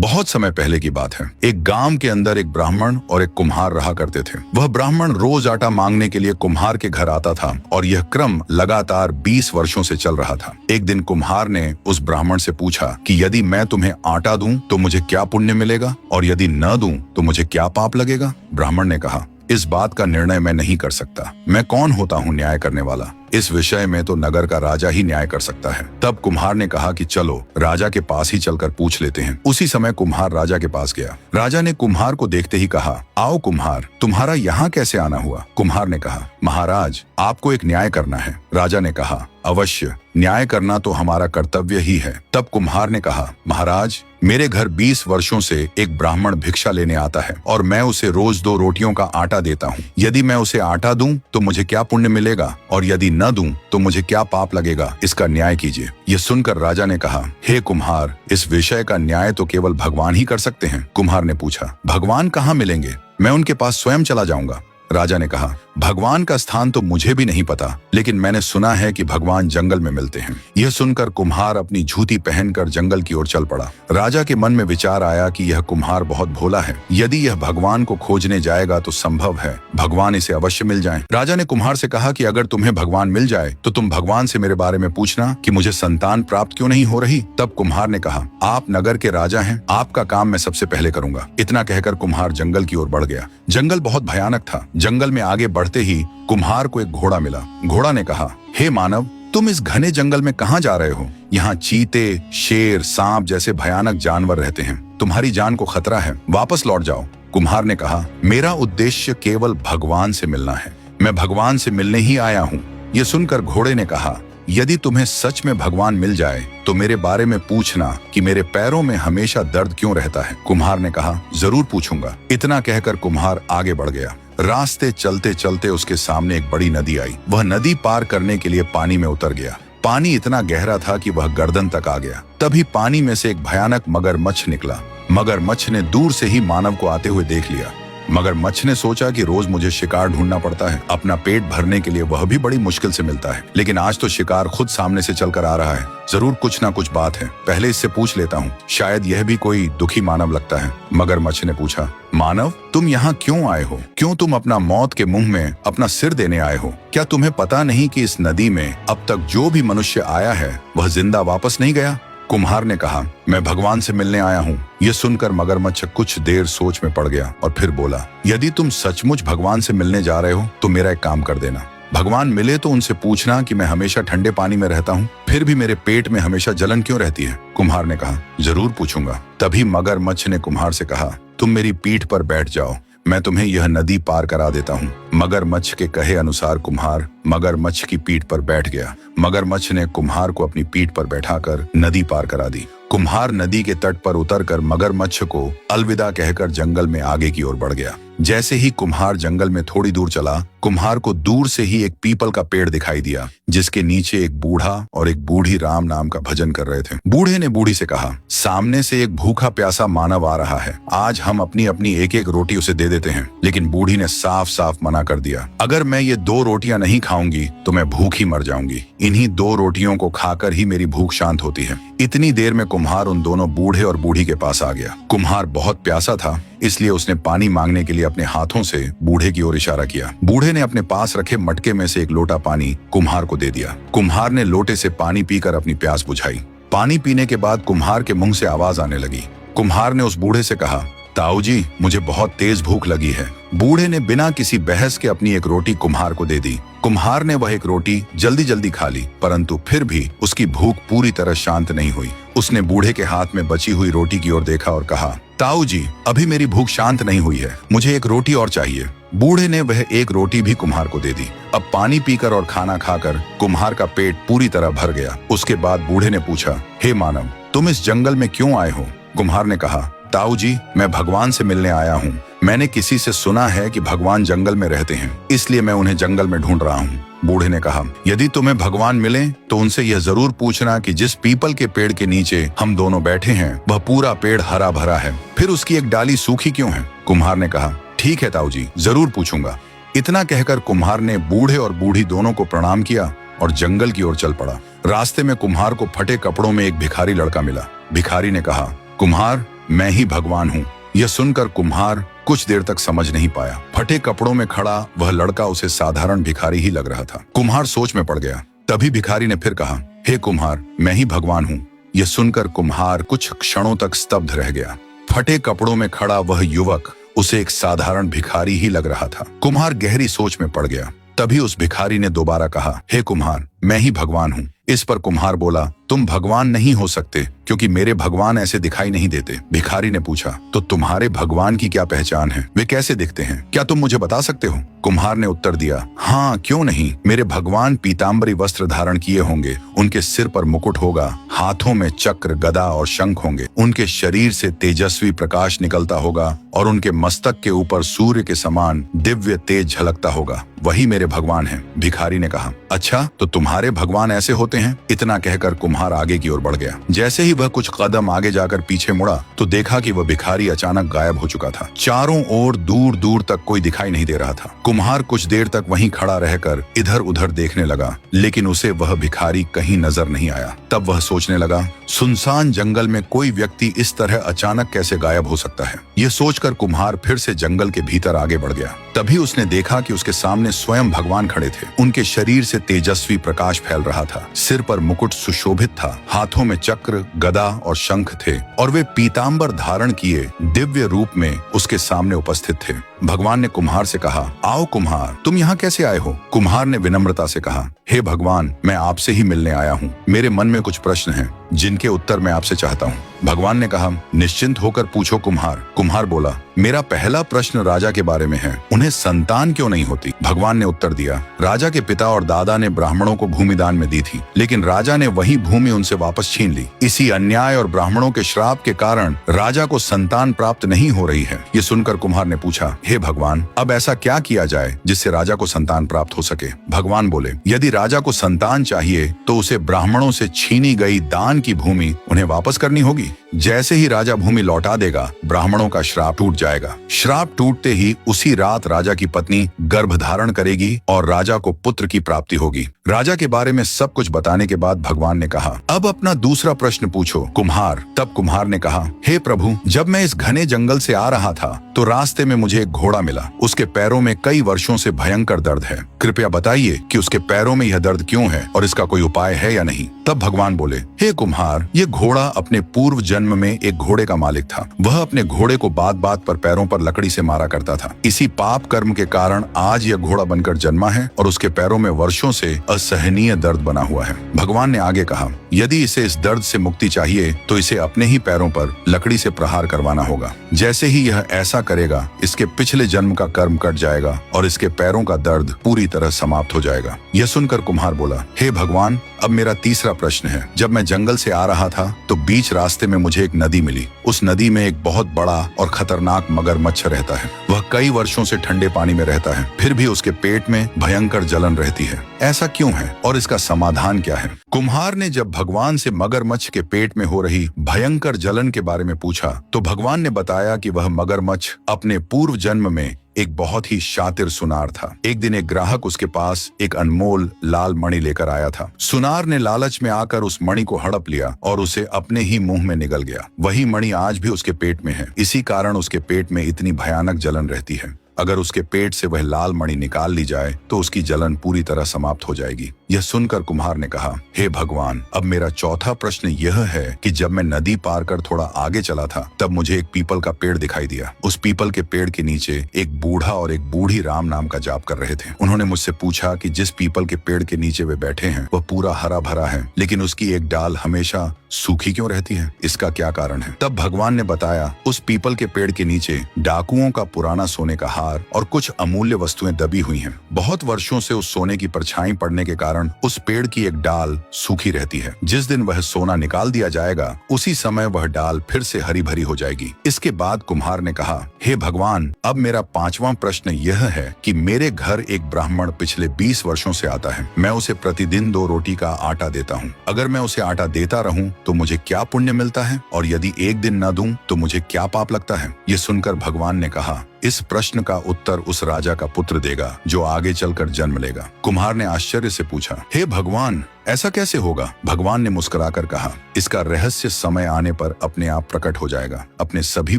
बहुत समय पहले की बात है। एक गांव के अंदर एक ब्राह्मण और एक कुम्हार रहा करते थे। वह ब्राह्मण रोज आटा मांगने के लिए कुम्हार के घर आता था और यह क्रम लगातार 20 वर्षों से चल रहा था। एक दिन कुम्हार ने उस ब्राह्मण से पूछा कि यदि मैं तुम्हें आटा दूं तो मुझे क्या पुण्य मिलेगा और यदि न दूं तो मुझे क्या पाप लगेगा। ब्राह्मण ने कहा, इस बात का निर्णय मैं नहीं कर सकता। मैं कौन होता हूँ न्याय करने वाला। इस विषय में तो नगर का राजा ही न्याय कर सकता है। तब कुम्हार ने कहा कि चलो राजा के पास ही चलकर पूछ लेते हैं। उसी समय कुम्हार राजा के पास गया। राजा ने कुम्हार को देखते ही कहा, आओ कुम्हार, तुम्हारा यहाँ कैसे आना हुआ। कुम्हार ने कहा, महाराज आपको एक न्याय करना है। राजा ने कहा, अवश्य, न्याय करना तो हमारा कर्तव्य ही है। तब कुम्हार ने कहा, महाराज मेरे घर 20 वर्षों से एक ब्राह्मण भिक्षा लेने आता है और मैं उसे रोज 2 रोटियों का आटा देता हूँ। यदि मैं उसे आटा दूं तो मुझे क्या पुण्य मिलेगा और यदि न दूं तो मुझे क्या पाप लगेगा, इसका न्याय कीजिए। यह सुनकर राजा ने कहा, हे कुम्हार, इस विषय का न्याय तो केवल भगवान ही कर सकते हैं। कुम्हार ने पूछा, भगवान कहाँ मिलेंगे, मैं उनके पास स्वयं चला जाऊंगा। राजा ने कहा, भगवान का स्थान तो मुझे भी नहीं पता, लेकिन मैंने सुना है कि भगवान जंगल में मिलते हैं। यह सुनकर कुम्हार अपनी जूती पहनकर जंगल की ओर चल पड़ा। राजा के मन में विचार आया कि यह कुम्हार बहुत भोला है। यदि यह भगवान को खोजने जाएगा तो संभव है भगवान इसे अवश्य मिल जाएं। राजा ने कुम्हार से कहा कि अगर तुम्हें भगवान मिल जाए तो तुम भगवान से मेरे बारे में पूछना कि मुझे संतान प्राप्त क्यों नहीं हो रही। तब कुम्हार ने कहा, आप नगर के राजा हैं, आपका काम मैं सबसे पहले करूंगा। इतना कहकर कुम्हार जंगल की ओर बढ़ गया। जंगल बहुत भयानक था। जंगल में आगे बढ़ते ही कुम्हार को एक घोड़ा मिला। घोड़ा ने कहा, हे मानव, तुम इस घने जंगल में कहाँ जा रहे हो। यहाँ चीते, शेर, सांप जैसे भयानक जानवर रहते हैं। तुम्हारी जान को खतरा है, वापस लौट जाओ। कुम्हार ने कहा, मेरा उद्देश्य केवल भगवान से मिलना है। मैं भगवान से मिलने ही आया हूँ। ये सुनकर घोड़े ने कहा, यदि तुम्हें सच में भगवान मिल जाए तो मेरे बारे में पूछना कि मेरे पैरों में हमेशा दर्द क्यों रहता है। कुम्हार ने कहा, जरूर पूछूंगा। इतना कहकर कुम्हार आगे बढ़ गया। रास्ते चलते चलते उसके सामने एक बड़ी नदी आई। वह नदी पार करने के लिए पानी में उतर गया। पानी इतना गहरा था कि वह गर्दन तक आ गया। तभी पानी में से एक भयानक मगरमच्छ निकला। मगरमच्छ ने दूर से ही मानव को आते हुए देख लिया। मगरमच्छ ने सोचा कि रोज मुझे शिकार ढूंढना पड़ता है, अपना पेट भरने के लिए वह भी बड़ी मुश्किल से मिलता है, लेकिन आज तो शिकार खुद सामने से चलकर आ रहा है। जरूर कुछ ना कुछ बात है, पहले इससे पूछ लेता हूँ, शायद यह भी कोई दुखी मानव लगता है। मगरमच्छ ने पूछा, मानव, तुम यहाँ क्यों आए हो? क्यों तुम अपना मौत के मुंह में अपना सिर देने आए हो? क्या तुम्हें पता नहीं कि इस नदी में अब तक जो भी मनुष्य आया है वह जिंदा वापस नहीं गया? कुम्हार ने कहा, मैं भगवान से मिलने आया हूँ। यह सुनकर मगरमच्छ कुछ देर सोच में पड़ गया और फिर बोला, यदि तुम सचमुच भगवान से मिलने जा रहे हो तो मेरा एक काम कर देना। भगवान मिले तो उनसे पूछना कि मैं हमेशा ठंडे पानी में रहता हूँ, फिर भी मेरे पेट में हमेशा जलन क्यों रहती है। कुम्हार ने कहा, जरूर पूछूंगा। तभी मगरमच्छ ने कुम्हार से कहा, तुम मेरी पीठ पर बैठ जाओ, मैं तुम्हें यह नदी पार करा देता हूँ। मगरमच्छ के कहे अनुसार कुम्हार मगरमच्छ की पीठ पर बैठ गया। मगरमच्छ ने कुम्हार को अपनी पीठ पर बैठाकर नदी पार करा दी। कुम्हार नदी के तट पर उतरकर मगरमच्छ को अलविदा कहकर जंगल में आगे की ओर बढ़ गया। जैसे ही कुम्हार जंगल में थोड़ी दूर चला, कुम्हार को दूर से ही एक पीपल का पेड़ दिखाई दिया, जिसके नीचे एक बूढ़ा और एक बूढ़ी राम नाम का भजन कर रहे थे। बूढ़े ने बूढ़ी से कहा, सामने से एक भूखा प्यासा मानव आ रहा है, आज हम अपनी अपनी एक एक रोटी उसे दे देते हैं। लेकिन बूढ़ी ने साफ साफ मना कर दिया, अगर मैं ये 2 रोटियां नहीं खाऊंगी तो मैं भूखी मर जाऊंगी। इन्हीं 2 रोटियों को खाकर ही मेरी भूख शांत होती है। इतनी देर में कुम्हार उन दोनों बूढ़े और बूढ़ी के पास आ गया। कुम्हार बहुत प्यासा था, इसलिए उसने पानी मांगने के लिए अपने हाथों से बूढ़े की ओर इशारा किया। बूढ़े ने अपने पास रखे मटके में से एक लोटा पानी कुम्हार को दे दिया। कुम्हार ने लोटे से पानी पीकर अपनी प्यास बुझाई। पानी पीने के बाद कुम्हार के मुंह से आवाज आने लगी। कुम्हार ने उस बूढ़े से कहा, ताऊ जी, मुझे बहुत तेज भूख लगी है। बूढ़े ने बिना किसी बहस के अपनी एक रोटी कुम्हार को दे दी। कुम्हार ने वह एक रोटी जल्दी जल्दी खा ली, परंतु फिर भी उसकी भूख पूरी तरह शांत नहीं हुई। उसने बूढ़े के हाथ में बची हुई रोटी की ओर देखा और कहा, ताऊ जी, अभी मेरी भूख शांत नहीं हुई है, मुझे एक रोटी और चाहिए। बूढ़े ने वह एक रोटी भी कुम्हार को दे दी। अब पानी पीकर और खाना खाकर कुम्हार का पेट पूरी तरह भर गया। उसके बाद बूढ़े ने पूछा, हे मानव, तुम इस जंगल में क्यों आए हो? कुम्हार ने कहा, ताऊ जी, मैं भगवान से मिलने आया हूँ। मैंने किसी से सुना है कि भगवान जंगल में रहते हैं, इसलिए मैं उन्हें जंगल में ढूंढ रहा हूँ। बूढ़े ने कहा, यदि तुम्हें भगवान मिले तो उनसे यह जरूर पूछना कि जिस पीपल के पेड़ के नीचे हम दोनों बैठे हैं वह पूरा पेड़ हरा भरा है, फिर उसकी एक डाली सूखी क्यों है? कुम्हार ने कहा, ठीक है ताऊ जी, जरूर पूछूंगा। इतना कहकर कुम्हार ने बूढ़े और बूढ़ी दोनों को प्रणाम किया और जंगल की ओर चल पड़ा। रास्ते में कुम्हार को फटे कपड़ों में एक भिखारी लड़का मिला। भिखारी ने कहा, कुम्हार, मैं ही भगवान हूँ। यह सुनकर कुम्हार कुछ देर तक समझ नहीं पाया। फटे कपड़ों में खड़ा वह लड़का उसे साधारण भिखारी ही लग रहा था। कुम्हार सोच में पड़ गया। तभी भिखारी ने फिर कहा, हे कुम्हार, मैं ही भगवान हूँ। यह सुनकर कुम्हार कुछ क्षणों तक स्तब्ध रह गया। फटे कपड़ों में खड़ा वह युवक उसे एक साधारण भिखारी ही लग रहा था। कुम्हार गहरी सोच में पड़ गया। तभी उस भिखारी ने दोबारा कहा, हे कुम्हार, मैं ही भगवान हूँ। इस पर कुम्हार बोला, तुम भगवान नहीं हो सकते, क्योंकि मेरे भगवान ऐसे दिखाई नहीं देते। भिखारी ने पूछा, तो तुम्हारे भगवान की क्या पहचान है? वे कैसे दिखते हैं? क्या तुम मुझे बता सकते हो? कुम्हार ने उत्तर दिया, हाँ, क्यों नहीं। मेरे भगवान पीताम्बरी वस्त्र धारण किए होंगे, उनके सिर पर मुकुट होगा, हाथों में चक्र, गदा और शंख होंगे, उनके शरीर से तेजस्वी प्रकाश निकलता होगा और उनके मस्तक के ऊपर सूर्य के समान दिव्य तेज झलकता होगा। वही मेरे भगवान हैं। भिखारी ने कहा, अच्छा, तो तुम्हारे भगवान ऐसे होते हैं? इतना कहकर कुम्हार आगे की ओर बढ़ गया। जैसे ही वह कुछ कदम आगे जाकर पीछे मुड़ा तो देखा कि वह भिखारी अचानक गायब हो चुका था। चारों ओर दूर दूर तक कोई दिखाई नहीं दे रहा था। कुम्हार कुछ देर तक वहीं खड़ा रहकर इधर उधर देखने लगा, लेकिन उसे वह भिखारी कहीं नजर नहीं आया। तब वह सोचने लगा, सुनसान जंगल में कोई व्यक्ति इस तरह अचानक कैसे गायब हो सकता है? यह सोचकर कुम्हार फिर से जंगल के भीतर आगे बढ़ गया। तभी उसने देखा कि उसके सामने स्वयं भगवान खड़े थे। उनके शरीर से तेजस्वी प्रकाश फैल रहा था, सिर पर मुकुट सुशोभित था, हाथों में चक्र, गदा और शंख थे और वे पीताम्बर धारण किए दिव्य रूप में उसके सामने उपस्थित थे। भगवान ने कुम्हार से कहा, आओ कुम्हार, तुम यहाँ कैसे आए हो? कुम्हार ने विनम्रता से कहा, हे भगवान, मैं आपसे ही मिलने आया हूँ। मेरे मन में कुछ प्रश्न हैं जिनके उत्तर मैं आपसे चाहता हूँ। भगवान ने कहा, निश्चिंत होकर पूछो कुम्हार। कुम्हार बोला, मेरा पहला प्रश्न राजा के बारे में है, उन्हें संतान क्यों नहीं होती? भगवान ने उत्तर दिया, राजा के पिता और दादा ने ब्राह्मणों को भूमि दान में दी थी, लेकिन राजा ने वही भूमि उनसे वापस छीन ली। इसी अन्याय और ब्राह्मणों के श्राप के कारण राजा को संतान प्राप्त नहीं हो रही है। ये सुनकर कुम्हार ने पूछा, हे भगवान, अब ऐसा क्या किया जाए जिससे राजा को संतान प्राप्त हो सके? भगवान बोले, यदि राजा को संतान चाहिए तो उसे ब्राह्मणों से छीनी गई दान की भूमि उन्हें वापस करनी होगी। जैसे ही राजा भूमि लौटा देगा, ब्राह्मणों का श्राप टूट जाएगा। श्राप टूटते ही उसी रात राजा की पत्नी गर्भ धारण करेगी और राजा को पुत्र की प्राप्ति होगी। राजा के बारे में सब कुछ बताने के बाद भगवान ने कहा, अब अपना दूसरा प्रश्न पूछो कुम्हार। तब कुम्हार ने कहा, हे प्रभु, जब मैं इस घने जंगल से आ रहा था तो रास्ते में मुझे एक घोड़ा मिला। उसके पैरों में कई वर्षों से भयंकर दर्द है। कृपया बताइए कि उसके पैरों में यह दर्द क्यों है और इसका कोई उपाय है या नहीं? तब भगवान बोले, हे कुम्हार, ये घोड़ा अपने पूर्व जन्म में एक घोड़े का मालिक था। वह अपने घोड़े को बात बात पर पैरों पर लकड़ी से मारा करता था। इसी पाप कर्म के कारण आज यह घोड़ा बनकर जन्मा है और उसके पैरों में वर्षों से असहनीय दर्द बना हुआ है। भगवान ने आगे कहा, यदि इसे इस दर्द से मुक्ति चाहिए तो इसे अपने ही पैरों पर लकड़ी से प्रहार करवाना होगा। जैसे ही यह ऐसा करेगा, इसके पिछले जन्म का कर्म कट जाएगा और इसके पैरों का दर्द पूरी तरह समाप्त हो जाएगा। यह सुनकर कुम्हार बोला, हे भगवान, अब मेरा तीसरा प्रश्न है। जब मैं जंगल से आ रहा था तो बीच रास्ते में मुझे एक नदी मिली। उस नदी में एक बहुत बड़ा और खतरनाक मगरमच्छ रहता है। वह कई वर्षों से ठंडे पानी में रहता है, फिर भी उसके पेट में भयंकर जलन रहती है। ऐसा क्यों है और इसका समाधान क्या है? कुम्हार ने जब भगवान से मगरमच्छ के पेट में हो रही भयंकर जलन के बारे में पूछा तो भगवान ने बताया कि वह मगरमच्छ अपने पूर्व जन्म में एक बहुत ही शातिर सुनार था। एक दिन एक ग्राहक उसके पास एक अनमोल लाल मणि लेकर आया था। सुनार ने लालच में आकर उस मणि को हड़प लिया और उसे अपने ही मुंह में निगल गया। वही मणि आज भी उसके पेट में है। इसी कारण उसके पेट में इतनी भयानक जलन रहती है। अगर उसके पेट से वह लाल मणि निकाल ली जाए तो उसकी जलन पूरी तरह समाप्त हो जाएगी। यह सुनकर कुम्हार ने कहा, हे भगवान, अब मेरा चौथा प्रश्न यह है कि जब मैं नदी पार कर थोड़ा आगे चला था तब मुझे एक पीपल का पेड़ दिखाई दिया। उस पीपल के पेड़ के नीचे एक बूढ़ा और एक बूढ़ी राम नाम का जाप कर रहे थे। उन्होंने मुझसे पूछा कि जिस पीपल के पेड़ के नीचे वे बैठे हैं वह पूरा हरा भरा है, लेकिन उसकी एक डाल हमेशा सूखी क्यों रहती है? इसका क्या कारण है? तब भगवान ने बताया, उस पीपल के पेड़ के नीचे डाकुओं का पुराना सोने का हार और कुछ अमूल्य वस्तुएं दबी हुई हैं। बहुत वर्षों से उस सोने की परछाई पड़ने के कारण उस पेड़ की एक डाल सूखी रहती है। जिस दिन वह सोना निकाल दिया जाएगा उसी समय वह डाल फिर से हरी भरी हो जाएगी। इसके बाद कुम्हार ने कहा, हे भगवान, अब मेरा पांचवा प्रश्न यह है कि मेरे घर एक ब्राह्मण पिछले 20 वर्षों से आता है। मैं उसे प्रतिदिन 2 रोटी का आटा देता हूँ। अगर मैं उसे आटा देता रहूं तो मुझे क्या पुण्य मिलता है और यदि एक दिन न दूं तो मुझे क्या पाप लगता है? ये सुनकर भगवान ने कहा, इस प्रश्न का उत्तर उस राजा का पुत्र देगा जो आगे चलकर जन्म लेगा। कुम्हार ने आश्चर्य से पूछा, हे भगवान, ऐसा कैसे होगा? भगवान ने मुस्कुराकर कहा, इसका रहस्य समय आने पर अपने आप प्रकट हो जाएगा। अपने सभी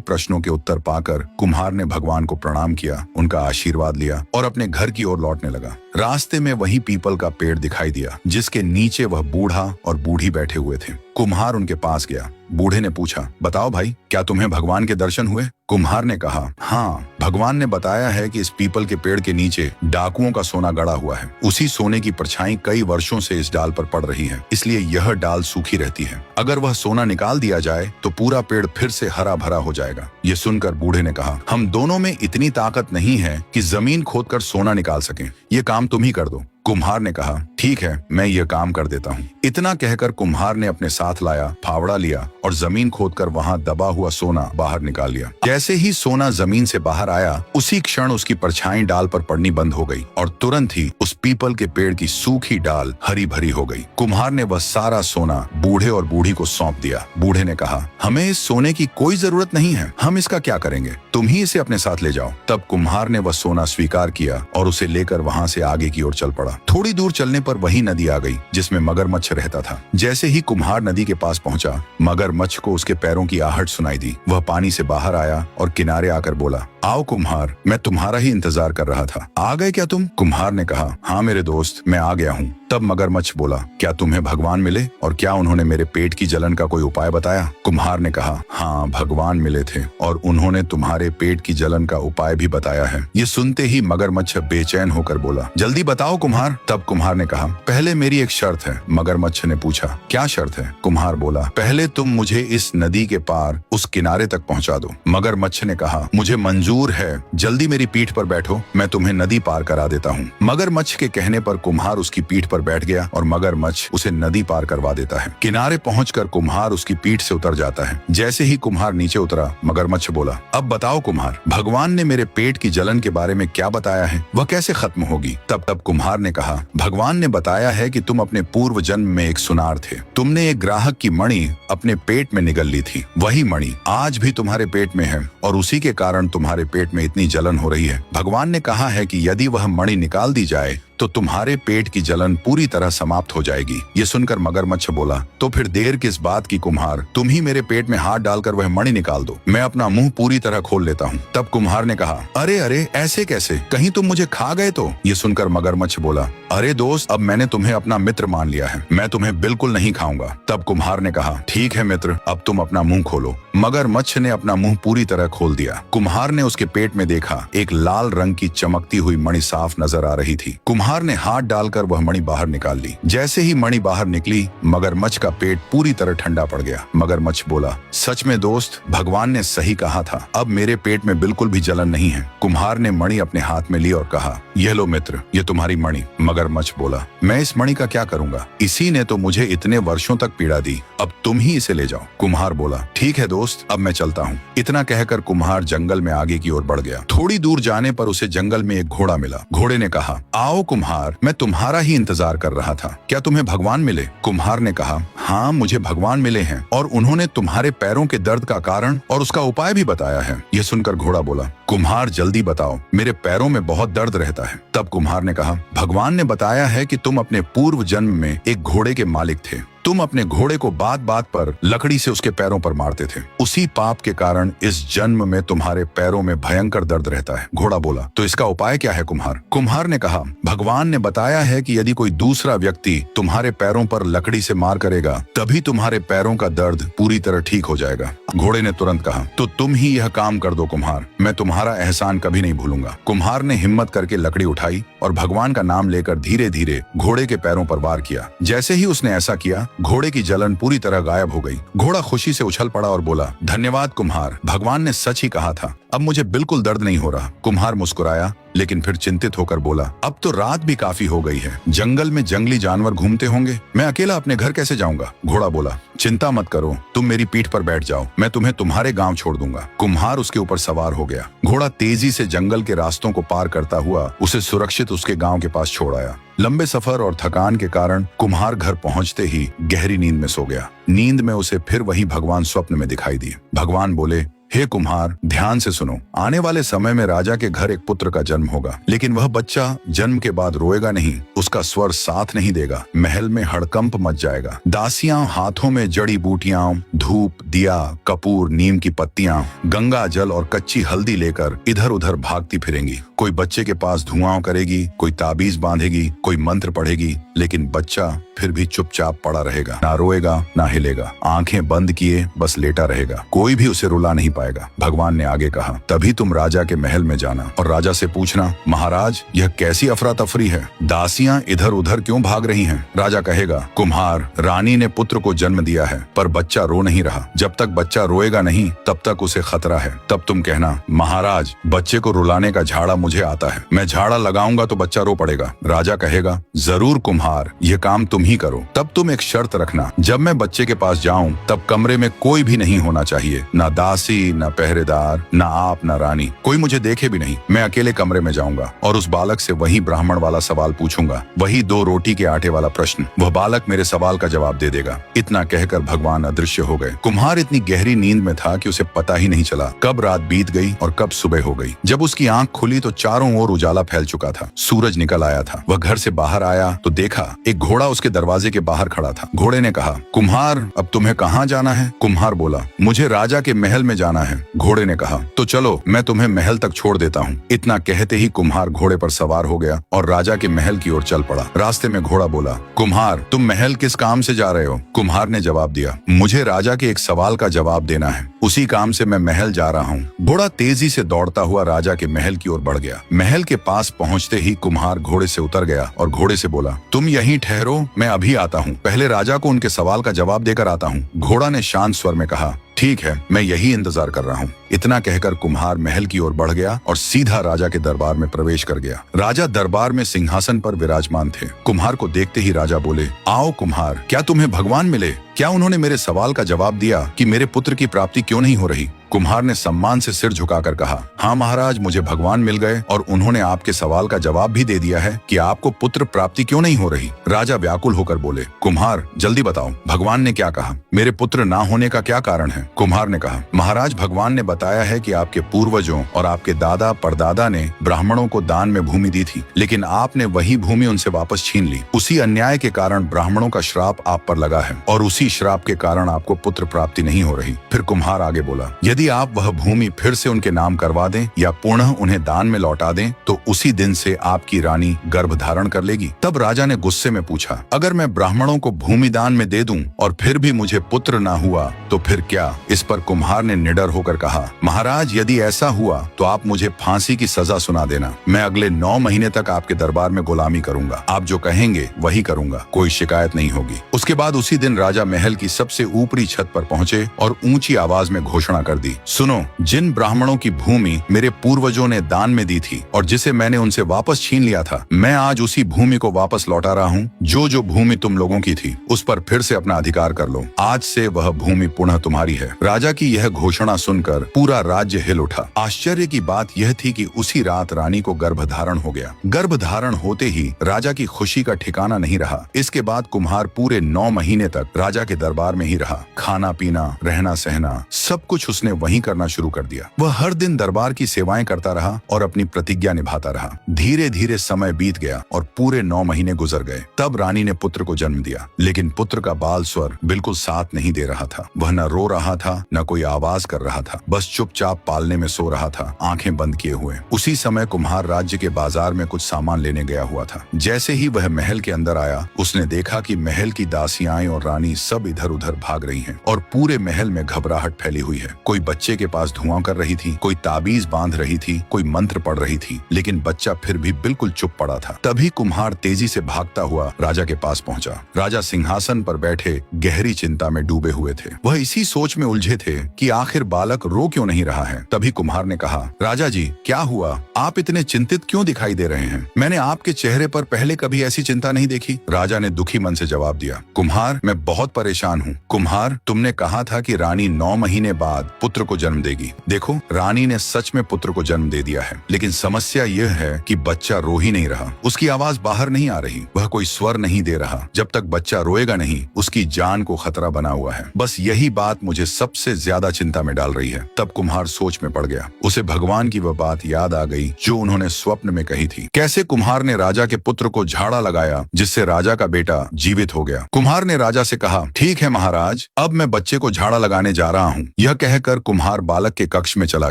प्रश्नों के उत्तर पाकर कुम्हार ने भगवान को प्रणाम किया, उनका आशीर्वाद लिया और अपने घर की ओर लौटने लगा। रास्ते में वही पीपल का पेड़ दिखाई दिया जिसके नीचे वह बूढ़ा और बूढ़ी बैठे हुए थे। कुम्हार उनके पास गया। बूढ़े ने पूछा, बताओ भाई, क्या तुम्हें भगवान के दर्शन हुए? कुम्हार ने कहा, हाँ, भगवान ने बताया है कि इस पीपल के पेड़ के नीचे डाकुओं का सोना गड़ा हुआ है। उसी सोने की परछाई कई वर्षों से इस डाल पर पड़ रही है, इसलिए यह डाल सूखी रहती है। अगर वह सोना निकाल दिया जाए तो पूरा पेड़ फिर से हरा भरा हो जाएगा। ये सुनकर बूढ़े ने कहा, हम दोनों में इतनी ताकत नहीं है कि जमीन खोदकर सोना निकाल सकें। ये काम तुम ही कर दो। कुम्हार ने कहा, ठीक है, मैं ये काम कर देता हूँ। इतना कहकर कुम्हार ने अपने साथ लाया, फावड़ा लिया और जमीन खोदकर वहाँ दबा हुआ सोना बाहर निकाल लिया। जैसे ही सोना जमीन से बाहर आया, उसी क्षण उसकी परछाई डाल पर पड़नी बंद हो गई और तुरंत ही उस पीपल के पेड़ की सूखी डाल हरी भरी हो गई। कुम्हार ने वह सारा सोना बूढ़े और बूढ़ी को सौंप दिया। बूढ़े ने कहा, हमें इस सोने की कोई जरूरत नहीं है, हम इसका क्या करेंगे? तुम ही इसे अपने साथ ले जाओ। तब कुम्हार ने वह सोना स्वीकार किया और उसे लेकर वहाँ से आगे की ओर चल पड़ा। थोड़ी दूर चलने पर वही नदी आ गई जिसमें मगरमच्छ रहता था। जैसे ही कुम्हार नदी के पास पहुंचा, मगरमच्छ को उसके पैरों की आहट सुनाई दी। वह पानी से बाहर आया और किनारे आकर बोला, आओ कुम्हार, मैं तुम्हारा ही इंतजार कर रहा था। आ गए क्या तुम? कुम्हार ने कहा, हाँ मेरे दोस्त, मैं आ गया हूँ। तब मगरमच्छ बोला, क्या तुम्हें भगवान मिले और क्या उन्होंने मेरे पेट की जलन का कोई उपाय बताया? कुम्हार ने कहा, हाँ, भगवान मिले थे और उन्होंने तुम्हारे पेट की जलन का उपाय भी बताया है। ये सुनते ही मगरमच्छ बेचैन होकर बोला, जल्दी बताओ कुम्हार। तब कुम्हार ने कहा, पहले मेरी एक शर्त है। मगरमच्छ ने पूछा, क्या शर्त है? कुम्हार बोला, पहले तुम मुझे इस नदी के पार उस किनारे तक पहुँचा दो। मगरमच्छ ने कहा, मुझे मंजूर है, जल्दी मेरी पीठ पर बैठो, मैं तुम्हें नदी पार करा देता हूँ। मगरमच्छ के कहने पर कुम्हार उसकी पीठ पर बैठ गया और मगरमच्छ उसे नदी पार करवा देता है। किनारे पहुंचकर कुम्हार उसकी पीठ से उतर जाता है। जैसे ही कुम्हार नीचे उतरा, मगरमच्छ बोला, अब बताओ कुम्हार, भगवान ने मेरे पेट की जलन के बारे में क्या बताया है? वह कैसे खत्म होगी? तब कुम्हार ने कहा, भगवान ने बताया है कि तुम अपने पूर्व जन्म में एक सुनार थे। तुमने एक ग्राहक की मणि अपने पेट में निगल ली थी। वही मणि आज भी तुम्हारे पेट में है और उसी के कारण तुम्हारे पेट में इतनी जलन हो रही है। भगवान ने कहा है कि यदि वह मणि निकाल दी जाए तो तुम्हारे पेट की जलन पूरी तरह समाप्त हो जाएगी। ये सुनकर मगरमच्छ बोला, तो फिर देर किस बात की कुम्हार, तुम ही मेरे पेट में हाथ डालकर वह मणि निकाल दो, मैं अपना मुंह पूरी तरह खोल लेता हूँ। तब कुम्हार ने कहा, अरे अरे, ऐसे कैसे? कहीं तुम मुझे खा गए तो? ये सुनकर मगरमच्छ बोला, अरे दोस्त, अब मैंने तुम्हें अपना मित्र मान लिया है, मैं तुम्हें बिल्कुल नहीं खाऊंगा। तब कुम्हार ने कहा, ठीक है मित्र, अब तुम अपना मुंह खोलो। मगरमच्छ ने अपना मुंह पूरी तरह खोल दिया। कुम्हार ने उसके पेट में देखा, एक लाल रंग की चमकती हुई मणि साफ नजर आ रही थी। कुम्हार ने हाथ डालकर वह मणि बाहर निकाल ली। जैसे ही मणि बाहर निकली, मगरमच्छ का पेट पूरी तरह ठंडा पड़ गया। मगरमच्छ बोला, सच में दोस्त, भगवान ने सही कहा था, अब मेरे पेट में बिल्कुल भी जलन नहीं है। कुम्हार ने मणि अपने हाथ में ली और कहा, यह लो मित्र, ये तुम्हारी मणि। मगरमच्छ बोला, मैं इस मणि का क्या करूंगा? इसी ने तो मुझे इतने वर्षों तक पीड़ा दी, अब तुम ही इसे ले जाओ। कुम्हार बोला, ठीक है दोस्त, अब मैं चलता हूँ। इतना कहकर कुम्हार जंगल में आगे की ओर बढ़ गया। थोड़ी दूर जाने पर उसे जंगल में एक घोड़ा मिला। घोड़े ने कहा, आओ कुम्हार, मैं तुम्हारा ही इंतजार कर रहा था, क्या तुम्हें भगवान मिले? कुम्हार ने कहा, हाँ, मुझे भगवान मिले हैं और उन्होंने तुम्हारे पैरों के दर्द का कारण और उसका उपाय भी बताया है। यह सुनकर घोड़ा बोला, कुम्हार जल्दी बताओ, मेरे पैरों में बहुत दर्द रहता है। तब कुम्हार ने कहा, भगवान ने बताया है कि तुम अपने पूर्व जन्म में एक घोड़े के मालिक थे। तुम अपने घोड़े को बात बात पर लकड़ी से उसके पैरों पर मारते थे। उसी पाप के कारण इस जन्म में तुम्हारे पैरों में भयंकर दर्द रहता है। घोड़ा बोला, तो इसका उपाय क्या है कुम्हार? कुम्हार ने कहा, भगवान ने बताया है कि यदि कोई दूसरा व्यक्ति तुम्हारे पैरों पर लकड़ी से मार करेगा, तभी तुम्हारे पैरों का दर्द पूरी तरह ठीक हो जाएगा। घोड़े ने तुरंत कहा, तो तुम ही यह काम कर दो कुम्हार, मैं तुम्हारा एहसान कभी नहीं भूलूंगा। कुम्हार ने हिम्मत करके लकड़ी उठाई और भगवान का नाम लेकर धीरे धीरे घोड़े के पैरों पर वार किया। जैसे ही उसने ऐसा किया, घोड़े की जलन पूरी तरह गायब हो गई। घोड़ा खुशी से उछल पड़ा और बोला, धन्यवाद कुम्हार, भगवान ने सच ही कहा था, अब मुझे बिल्कुल दर्द नहीं हो रहा। कुम्हार मुस्कुराया, लेकिन फिर चिंतित होकर बोला, अब तो रात भी काफी हो गई है, जंगल में जंगली जानवर घूमते होंगे, मैं अकेला अपने घर कैसे जाऊंगा? घोड़ा बोला, चिंता मत करो, तुम मेरी पीठ पर बैठ जाओ, मैं तुम्हें तुम्हारे गांव छोड़ दूंगा। कुम्हार उसके ऊपर सवार हो गया। घोड़ा तेजी से जंगल के रास्तों को पार करता हुआ उसे सुरक्षित उसके गांव के पास छोड़ आया। लंबे सफर और थकान के कारण कुम्हार घर पहुंचते ही गहरी नींद में सो गया। नींद में उसे फिर वही भगवान स्वप्न में दिखाई दिए। भगवान बोले, हे कुम्हार, ध्यान से सुनो। आने वाले समय में राजा के घर एक पुत्र का जन्म होगा, लेकिन वह बच्चा जन्म के बाद रोएगा नहीं, उसका स्वर साथ नहीं देगा। महल में हड़कंप मच जाएगा। दासियां हाथों में जड़ी बूटियां, धूप, दिया, कपूर, नीम की पत्तियां, गंगा जल और कच्ची हल्दी लेकर इधर उधर भागती फिरेंगी। कोई बच्चे के पास धुआं करेगी, कोई ताबीज बांधेगी, कोई मंत्र पढ़ेगी, लेकिन बच्चा फिर भी चुपचाप पड़ा रहेगा, ना रोएगा ना हिलेगा, आंखें बंद किए बस लेटा रहेगा। कोई भी उसे रुला नहीं पाएगा। भगवान ने आगे कहा, तभी तुम राजा के महल में जाना और राजा से पूछना, महाराज यह कैसी अफरा तफरी है? दासियां इधर उधर क्यों भाग रही हैं? राजा कहेगा, कुम्हार, रानी ने पुत्र को जन्म दिया है, पर बच्चा रो नहीं रहा। जब तक बच्चा रोएगा नहीं तब तक उसे खतरा है। तब तुम कहना, महाराज बच्चे को रुलाने का झाड़ा मुझे आता है, मैं झाड़ा लगाऊंगा तो बच्चा रो पड़ेगा। राजा कहेगा, जरूर कुम्हार, यह काम तुम ही करो। तब तुम एक शर्त रखना, जब मैं बच्चे के पास जाऊं तब कमरे में कोई भी नहीं होना चाहिए, ना दासी, ना पहरेदार, ना आप, ना रानी, कोई मुझे देखे भी नहीं। मैं अकेले कमरे में जाऊंगा और उस बालक से वही ब्राह्मण वाला सवाल पूछूंगा, वही 2 रोटी के आटे वाला प्रश्न। वह बालक मेरे सवाल का जवाब दे देगा। इतना कहकर भगवान अदृश्य हो गए। कुम्हार इतनी गहरी नींद में था कि उसे पता ही नहीं चला कब रात बीत गई और कब सुबह हो गई। जब उसकी आंख खुली तो चारों ओर उजाला फैल चुका था, सूरज निकल आया था। वह घर से बाहर आया तो देखा एक घोड़ा उसके दरवाजे के बाहर खड़ा था। घोड़े ने कहा, कुम्हार, अब तुम्हें कहाँ जाना है? कुम्हार बोला, मुझे राजा के महल में जाना है। घोड़े ने कहा, तो चलो मैं तुम्हें महल तक छोड़ देता हूँ। इतना कहते ही कुम्हार घोड़े पर सवार हो गया और राजा के महल की ओर चल पड़ा। रास्ते में घोड़ा बोला, कुम्हार, तुम महल किस काम से जा रहे हो? कुम्हार ने जवाब दिया, मुझे राजा के एक सवाल का जवाब देना है, उसी काम से मैं महल जा रहा हूँ। घोड़ा तेजी से दौड़ता हुआ राजा के महल की ओर बढ़ गया। महल के पास पहुँचते ही कुम्हार घोड़े से उतर गया और घोड़े से बोला, तुम यहीं ठहरो, मैं अभी आता हूँ, पहले राजा को उनके सवाल का जवाब देकर आता हूँ। घोड़ा ने शांत स्वर में कहा, ठीक है, मैं यही इंतजार कर रहा हूँ। इतना कहकर कुम्हार महल की ओर बढ़ गया और सीधा राजा के दरबार में प्रवेश कर गया। राजा दरबार में सिंहासन पर विराजमान थे। कुम्हार को देखते ही राजा बोले, आओ कुम्हार, क्या तुम्हें भगवान मिले? क्या उन्होंने मेरे सवाल का जवाब दिया कि मेरे पुत्र की प्राप्ति क्यों नहीं हो रही? कुम्हार ने सम्मान से सिर झुकाकर कहा, हाँ महाराज, मुझे भगवान मिल गए और उन्होंने आपके सवाल का जवाब भी दे दिया है कि आपको पुत्र प्राप्ति क्यों नहीं हो रही। राजा व्याकुल होकर बोले, कुम्हार, जल्दी बताओ, भगवान ने क्या कहा? मेरे पुत्र ना होने का क्या कारण है? कुम्हार ने कहा, महाराज, भगवान ने बताया है कि आपके पूर्वजों और आपके दादा परदादा ने ब्राह्मणों को दान में भूमि दी थी, लेकिन आपने वही भूमि उनसे वापस छीन ली। उसी अन्याय के कारण ब्राह्मणों का श्राप आप पर लगा है और उसी श्राप के कारण आपको पुत्र प्राप्ति नहीं हो रही। फिर कुम्हार आगे बोला, यदि आप वह भूमि फिर से उनके नाम करवा दें या पुनः उन्हें दान में लौटा दें तो उसी दिन से आपकी रानी गर्भ धारण कर लेगी। तब राजा ने गुस्से में पूछा, अगर मैं ब्राह्मणों को भूमि दान में दे दूं और फिर भी मुझे पुत्र ना हुआ तो फिर क्या? इस पर कुम्हार ने निडर होकर कहा, महाराज, यदि ऐसा हुआ तो आप मुझे फांसी की सजा सुना देना। मैं अगले 9 महीने तक आपके दरबार में गुलामी करूंगा, आप जो कहेंगे वही करूंगा, कोई शिकायत नहीं होगी। उसके बाद उसी दिन राजा महल की सबसे ऊपरी छत पर पहुंचे और ऊंची आवाज में घोषणा कर दी, सुनो, जिन ब्राह्मणों की भूमि मेरे पूर्वजों ने दान में दी थी और जिसे मैंने उनसे वापस छीन लिया था, मैं आज उसी भूमि को वापस लौटा रहा हूँ। जो भूमि तुम लोगों की थी उस पर फिर से अपना अधिकार कर लो। आज से वह भूमि पुनः तुम्हारी है। राजा की यह घोषणा सुनकर पूरा राज्य हिल उठा। आश्चर्य की बात यह थी कि उसी रात रानी को गर्भधारण हो गया। गर्भधारण होते ही राजा की खुशी का ठिकाना नहीं रहा। इसके बाद कुम्हार पूरे 9 महीने तक राजा के दरबार में ही रहा। खाना पीना, रहना सहना, सब कुछ उसने वहीं करना शुरू कर दिया। वह हर दिन दरबार की सेवाएं करता रहा और अपनी प्रतिज्ञा निभाता रहा। धीरे धीरे समय बीत गया और पूरे 9 महीने गुजर गए। तब रानी ने पुत्र को जन्म दिया, लेकिन पुत्र का बाल स्वर बिल्कुल साथ नहीं दे रहा था। वह न रो रहा था न कोई आवाज कर रहा था, बस चुपचाप पालने में सो रहा था, आंखें बंद किए हुए। उसी समय कुम्हार राज्य के बाजार में कुछ सामान लेने गया हुआ था। जैसे ही वह महल के अंदर आया, उसने देखा कि महल की दासियां और रानी सब इधर उधर भाग रही हैं और पूरे महल में घबराहट फैली हुई है। कोई बच्चे के पास धुआं कर रही थी, कोई ताबीज बांध रही थी, कोई मंत्र पढ़ रही थी, लेकिन बच्चा फिर भी बिल्कुल चुप पड़ा था। तभी कुम्हार तेजी से भागता हुआ राजा के पास पहुंचा। राजा सिंहासन पर बैठे गहरी चिंता में डूबे हुए थे। वह इसी सोच में उलझे थे कि आखिर बालक रो क्यों नहीं रहा है। तभी कुम्हार ने कहा, राजा जी, क्या हुआ? आप इतने चिंतित क्यों दिखाई दे रहे हैं? मैंने आपके चेहरे पर पहले कभी ऐसी चिंता नहीं देखी। राजा ने दुखी मन से जवाब दिया, कुम्हार, मैं बहुत परेशान हूँ। कुम्हार, तुमने कहा था कि रानी 9 महीने बाद पुत्र को जन्म देगी। देखो, रानी ने सच में पुत्र को जन्म दे दिया है, लेकिन समस्या यह है कि बच्चा रो ही नहीं रहा। उसकी आवाज बाहर नहीं आ रही, वह कोई स्वर नहीं दे रहा। जब तक बच्चा रोएगा नहीं, उसकी जान को खतरा बना हुआ है। बस यही बात मुझे सबसे ज्यादा चिंता में डाल रही है। तब कुम्हार सोच में पड़ गया। उसे भगवान की वह बात याद आ गई जो उन्होंने स्वप्न में कही थी। कैसे कुम्हार ने राजा के पुत्र को झाड़ा लगाया, जिससे राजा का बेटा जीवित हो गया। कुम्हार ने राजा से कहा, ठीक है महाराज, अब मैं बच्चे को झाड़ा लगाने जा रहा हूँ। यह कहकर कुम्हार बालक के कक्ष में चला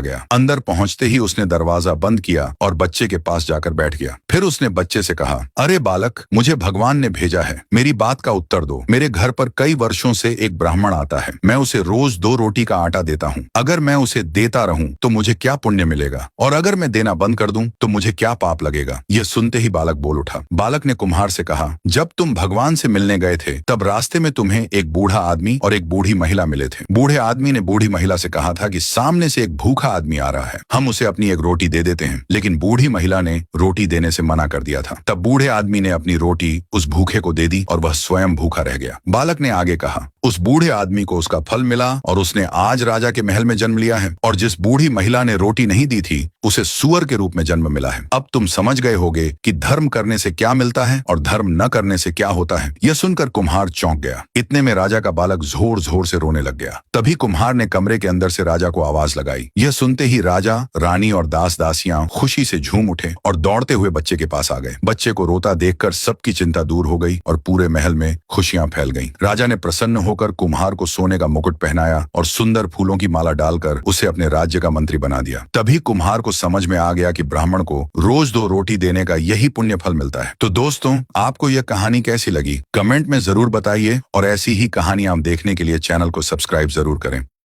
गया। अंदर पहुंचते ही उसने दरवाजा बंद किया और बच्चे के पास जाकर बैठ गया। फिर उसने बच्चे से कहा, अरे बालक, मुझे भगवान ने भेजा है, मेरी बात का उत्तर दो। मेरे घर पर कई वर्षों से एक ब्राह्मण आता है। मैं उसे रोज 2 रोटी का आटा देता हूँ। अगर मैं उसे देता रहूं तो मुझे क्या पुण्य मिलेगा, और अगर मैं देना बंद कर दूं तो मुझे क्या पाप लगेगा। यह सुनते ही बालक बोल उठा। बालक ने कुम्हार से कहा, जब तुम भगवान से मिलने गए थे तब रास्ते में तुम्हें एक बूढ़ा आदमी और एक बूढ़ी महिला मिले थे। बूढ़े आदमी ने बूढ़ी महिला से कहा था कि सामने से एक भूखा आदमी आ रहा है, हम उसे अपनी एक रोटी दे देते हैं। लेकिन बूढ़ी महिला ने रोटी देने से मना कर दिया था। तब बूढ़े आदमी ने अपनी रोटी उस भूखे को दे दी और वह स्वयं भूखा रह गया। बालक ने आगे कहा, उस बूढ़े आदमी को उसका फल मिला और उसने आज राजा के महल में जन्म लिया है। और जिस बूढ़ी महिला ने रोटी नहीं दी थी, उसे सुअर के रूप में जन्म मिला है। अब तुम समझ गए होगे कि धर्म करने से क्या मिलता है और धर्म न करने से क्या होता है। यह सुनकर कुम्हार चौंक गया। इतने में राजा का बालक जोर जोर से रोने लग गया। तभी कुम्हार ने कमरे के अंदर से राजा को आवाज लगाई। यह सुनते ही राजा, रानी और दास दासियां खुशी से झूम उठे और दौड़ते हुए बच्चे के पास आ गए। बच्चे को रोता देखकर सबकी चिंता दूर हो गई और पूरे महल में खुशियां फैल गईं। राजा ने प्रसन्न होकर कुम्हार को सोने का मुकुट पहनाया और सुंदर फूलों की माला डालकर उसे अपने राज्य का मंत्री बना दिया। तभी कुम्हार को समझ में आ गया कि ब्राह्मण को रोज 2 रोटी देने का यही पुण्य फल मिलता है। तो दोस्तों, आपको यह कहानी कैसी लगी, कमेंट में जरूर बताइए और ऐसी ही कहानियां देखने के लिए चैनल को सब्सक्राइब जरूर करें।